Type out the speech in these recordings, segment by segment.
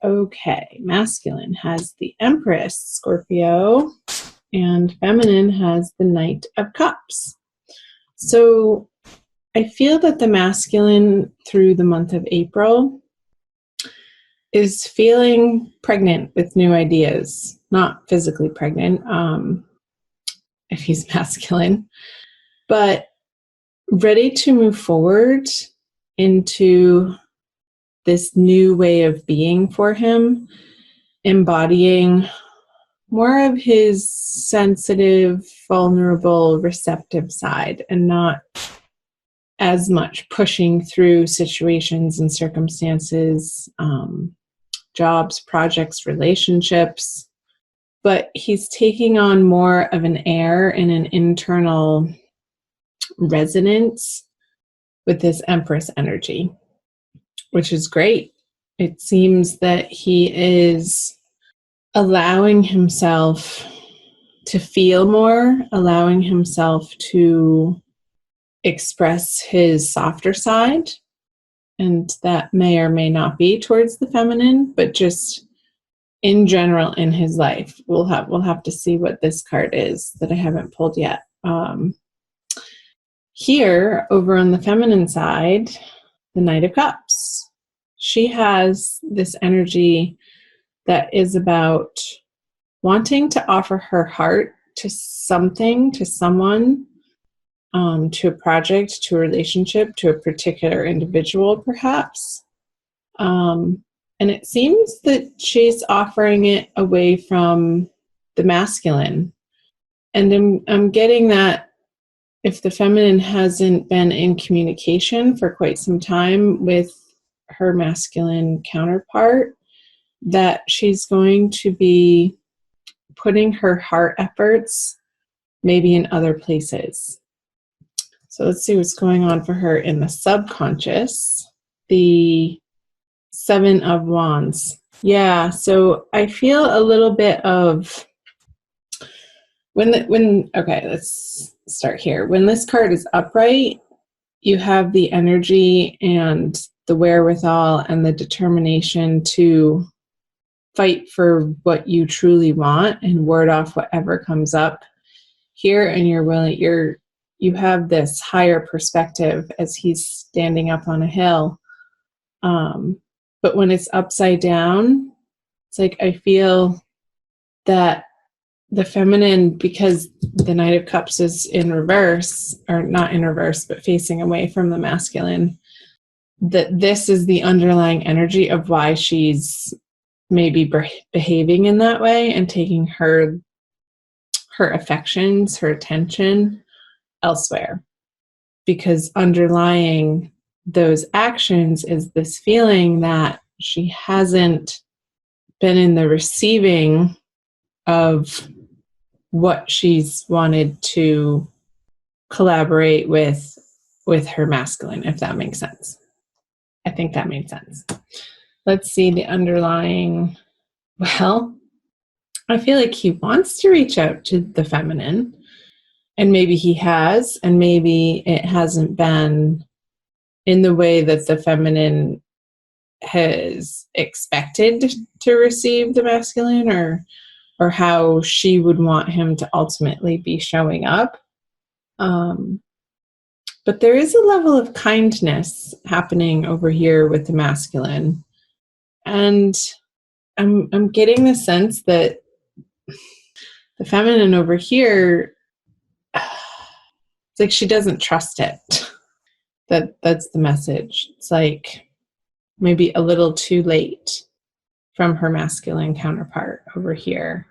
Okay, masculine has the Empress, Scorpio, and feminine has the Knight of Cups. So I feel that the masculine through the month of April is feeling pregnant with new ideas, not physically pregnant, if he's masculine, but ready to move forward into this new way of being for him, embodying more of his sensitive, vulnerable, receptive side, and not as much pushing through situations and circumstances, jobs, projects, relationships, but he's taking on more of an air and an internal resonance with this Empress energy, which is great. It seems that he is allowing himself to feel more, allowing himself to express his softer side, and that may or may not be towards the feminine, but just in general in his life. We'll have to see what this card is that I haven't pulled yet. Here, over on the feminine side, the Knight of Cups. She has this energy that is about wanting to offer her heart to something, to someone, to a project, to a relationship, to a particular individual, perhaps. And it seems that she's offering it away from the masculine. And I'm getting that if the feminine hasn't been in communication for quite some time with her masculine counterpart, that she's going to be putting her heart efforts maybe in other places. So let's see what's going on for her in the subconscious. The Seven of Wands. Yeah, so I feel a little bit of okay, let's start here. When this card is upright, you have the energy and the wherewithal and the determination to fight for what you truly want and ward off whatever comes up here, and you have this higher perspective as he's standing up on a hill. But when it's upside down, it's like I feel that the feminine, because the Knight of Cups is in reverse, or not in reverse, but facing away from the masculine, that this is the underlying energy of why she's maybe behaving in that way and taking her affections, her attention elsewhere. Because underlying those actions is this feeling that she hasn't been in the receiving of what she's wanted to collaborate with her masculine, if that makes sense. I think that made sense. Let's see the underlying. Well, I feel like he wants to reach out to the feminine, and maybe he has, and maybe it hasn't been in the way that the feminine has expected to receive the masculine, or how she would want him to ultimately be showing up. But there is a level of kindness happening over here with the masculine. And I'm getting the sense that the feminine over here, it's like she doesn't trust it. That's the message. It's like maybe a little too late from her masculine counterpart over here.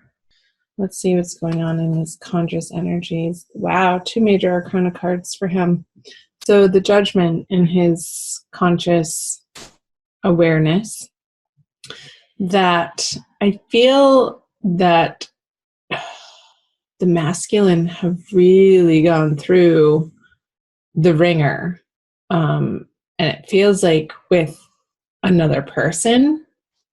Let's see what's going on in his conscious energies. Wow, 2 major arcana cards for him. So the Judgment in his conscious awareness, that I feel that the masculine have really gone through the ringer. And it feels like with another person,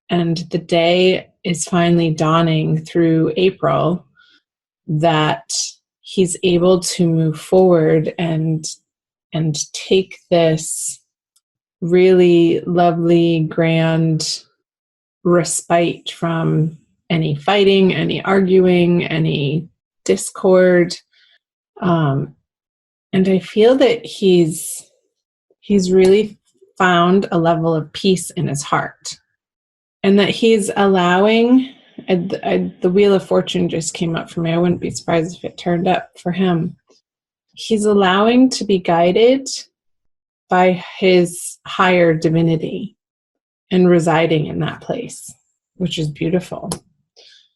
and the day is finally dawning through April that he's able to move forward and take this really lovely, grand respite from any fighting, any arguing, any discord. And I feel that he's really found a level of peace in his heart, and that he's allowing, the Wheel of Fortune just came up for me. I wouldn't be surprised if it turned up for him. He's allowing to be guided by his higher divinity and residing in that place, which is beautiful.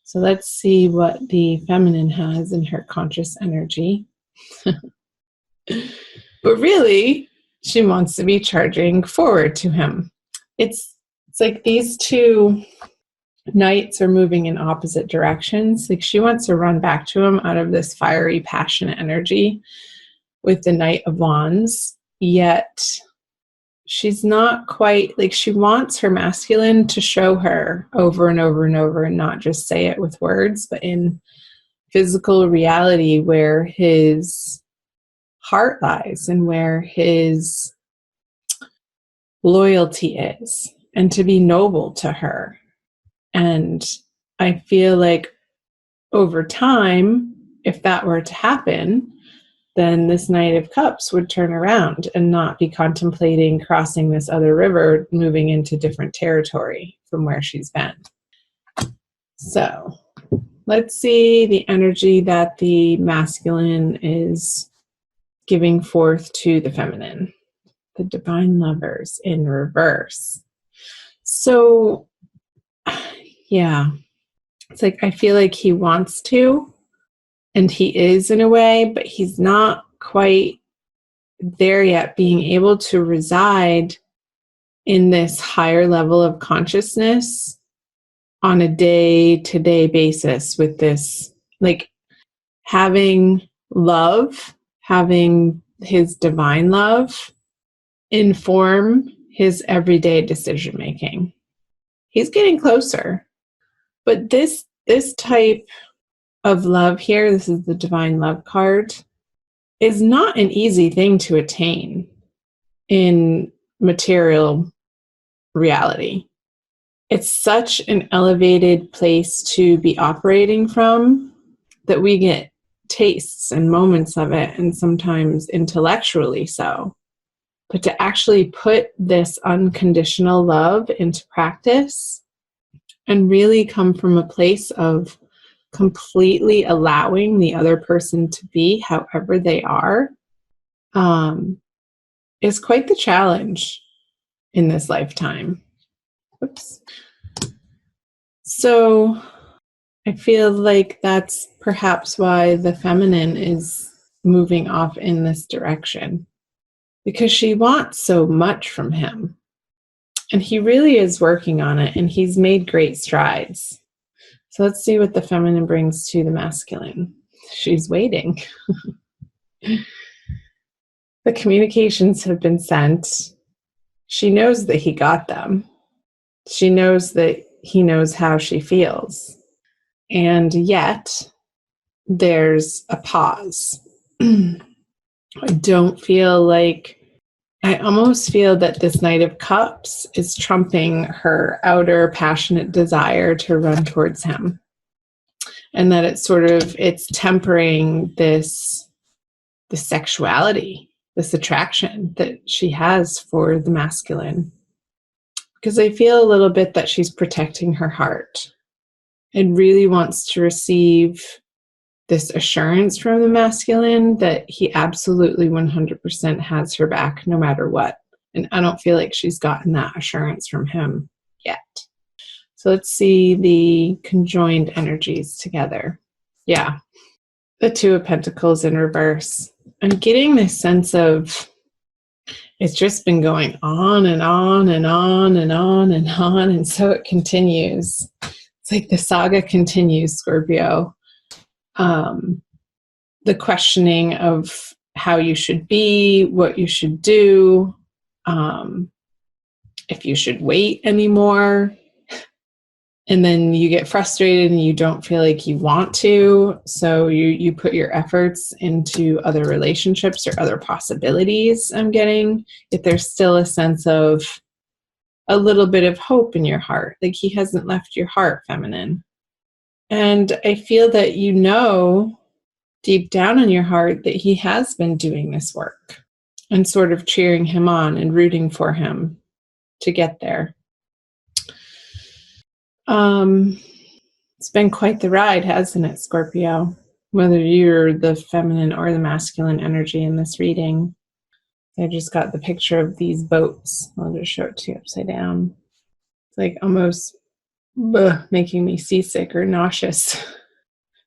So let's see what the feminine has in her conscious energy. But really, she wants to be charging forward to him. It's like these two knights are moving in opposite directions. Like she wants to run back to him out of this fiery, passionate energy with the Knight of Wands, yet she's not quite, like she wants her masculine to show her over and over and over, and not just say it with words, but in physical reality where his heart lies and where his loyalty is, and to be noble to her. And I feel like over time, if that were to happen, then this Knight of Cups would turn around and not be contemplating crossing this other river, moving into different territory from where she's been. So let's see the energy that the masculine is giving forth to the feminine. The Divine Lovers in reverse. So, yeah, it's like I feel like he wants to, and he is in a way, but he's not quite there yet, being able to reside in this higher level of consciousness on a day-to-day basis with this, like having love, having his divine love inform his everyday decision making. He's getting closer, but this type of love here, this is the Divine Love card, is not an easy thing to attain in material reality. It's such an elevated place to be operating from that we get tastes and moments of it, and sometimes intellectually so. But to actually put this unconditional love into practice and really come from a place of completely allowing the other person to be however they are, is quite the challenge in this lifetime. Oops. So I feel like that's perhaps why the feminine is moving off in this direction, because she wants so much from him. And he really is working on it, and he's made great strides. So let's see what the feminine brings to the masculine. She's waiting. The communications have been sent. She knows that he got them. She knows that he knows how she feels. And yet, there's a pause. I don't feel like, I almost feel that this Knight of Cups is trumping her outer passionate desire to run towards him. And that it's tempering this sexuality, this attraction that she has for the masculine. Because I feel a little bit that she's protecting her heart and really wants to receive this assurance from the masculine that he absolutely 100% has her back no matter what. And I don't feel like she's gotten that assurance from him yet. So let's see the conjoined energies together. Yeah, the Two of Pentacles in reverse. I'm getting this sense of it's just been going on and on and on and on and on, and so it continues. It's like the saga continues, Scorpio. The questioning of how you should be, what you should do, if you should wait anymore. And then you get frustrated and you don't feel like you want to. So you put your efforts into other relationships or other possibilities, I'm getting. If there's still a sense of a little bit of hope in your heart. Like he hasn't left your heart, feminine. And I feel that you know deep down in your heart that he has been doing this work and sort of cheering him on and rooting for him to get there. It's been quite the ride, hasn't it, Scorpio? Whether you're the feminine or the masculine energy in this reading. I just got the picture of these boats. I'll just show it to you upside down. It's like almost making me seasick or nauseous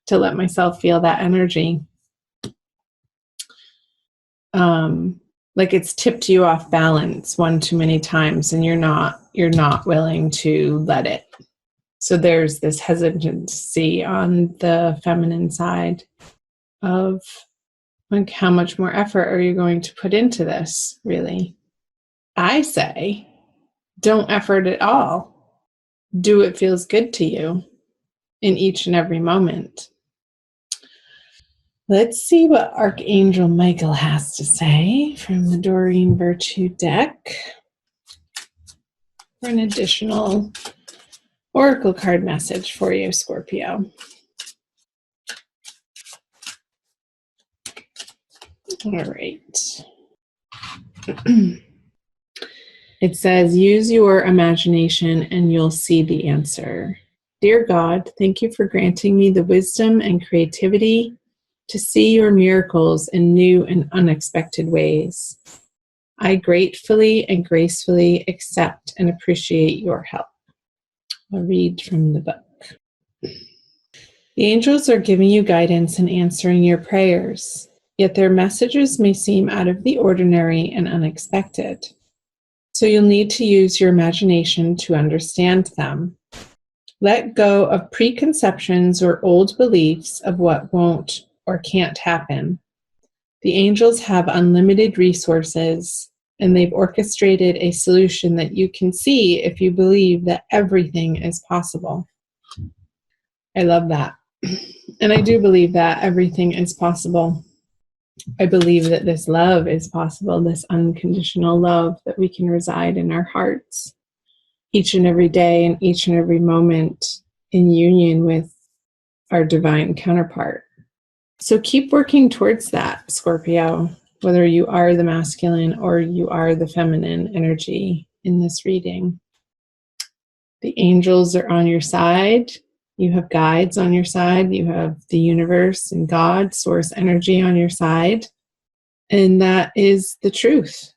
to let myself feel that energy. Like it's tipped you off balance one too many times, and you're not willing to let it. So there's this hesitancy on the feminine side of like, how much more effort are you going to put into this, really? I say, don't effort at all. Do what feels good to you in each and every moment. Let's see what Archangel Michael has to say from the Doreen Virtue deck for an additional oracle card message for you, Scorpio. All right. It says, use your imagination and you'll see the answer. Dear God, thank you for granting me the wisdom and creativity to see your miracles in new and unexpected ways. I gratefully and gracefully accept and appreciate your help. I'll read from the book. The angels are giving you guidance and answering your prayers, yet their messages may seem out of the ordinary and unexpected. So you'll need to use your imagination to understand them. Let go of preconceptions or old beliefs of what won't or can't happen. The angels have unlimited resources, and they've orchestrated a solution that you can see if you believe that everything is possible. I love that. And I do believe that everything is possible. I believe that this love is possible, this unconditional love that we can reside in our hearts each and every day and each and every moment in union with our divine counterpart. So keep working towards that, Scorpio, whether you are the masculine or you are the feminine energy in this reading. The angels are on your side. You have guides on your side. You have the universe and God, source energy on your side. And that is the truth.